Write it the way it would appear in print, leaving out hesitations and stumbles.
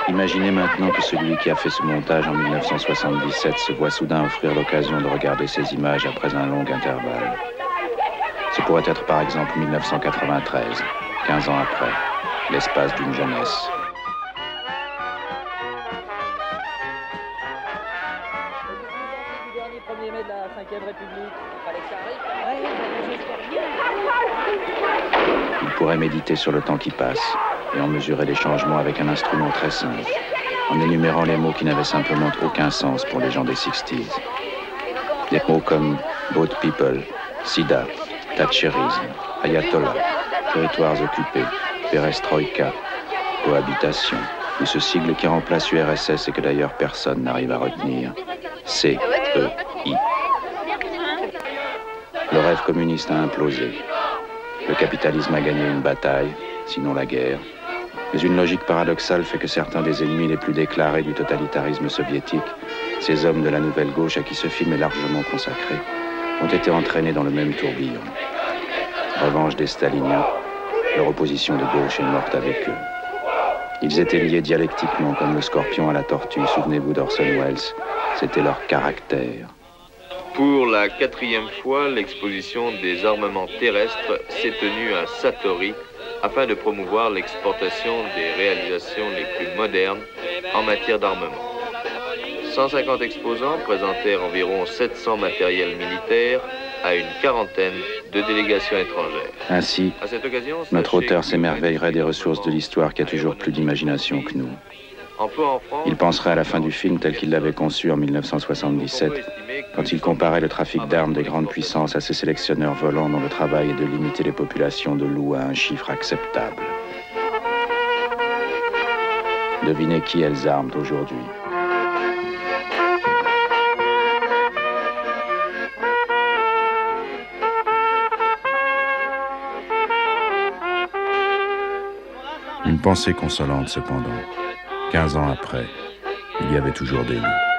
Imaginez maintenant que celui qui a fait ce montage en 1977 se voit soudain offrir l'occasion de regarder ces images après un long intervalle. Ce pourrait être par exemple 1993, 15 ans après, l'espace d'une jeunesse. Il pourrait méditer sur le temps qui passe et en mesurer les changements avec un instrument très simple, en énumérant les mots qui n'avaient simplement aucun sens pour les gens des 60s. Des mots comme boat people, sida, thatcherisme, ayatollah, territoires occupés, perestroïka, cohabitation, ou ce sigle qui remplace URSS et que d'ailleurs personne n'arrive à retenir, CEI. Le rêve communiste a implosé. Le capitalisme a gagné une bataille, sinon la guerre. Mais une logique paradoxale fait que certains des ennemis les plus déclarés du totalitarisme soviétique, ces hommes de la nouvelle gauche à qui ce film est largement consacré, ont été entraînés dans le même tourbillon. Revanche des staliniens, leur opposition de gauche est morte avec eux. Ils étaient liés dialectiquement comme le scorpion à la tortue, souvenez-vous d'Orson Welles, c'était leur caractère. Pour la 4e fois, l'exposition des armements terrestres s'est tenue à Satori afin de promouvoir l'exportation des réalisations les plus modernes en matière d'armement. 150 exposants présentèrent environ 700 matériels militaires à une quarantaine de délégations étrangères. Ainsi, à cette occasion, notre auteur s'émerveillerait des ressources de l'histoire qui a toujours plus d'imagination que nous. Il penserait à la fin du film tel qu'il l'avait conçu en 1977, quand il comparait le trafic d'armes des grandes puissances à ces sélectionneurs volants dont le travail est de limiter les populations de loups à un chiffre acceptable. Devinez qui elles arment aujourd'hui. Une pensée consolante cependant. 15 ans après, il y avait toujours des loups.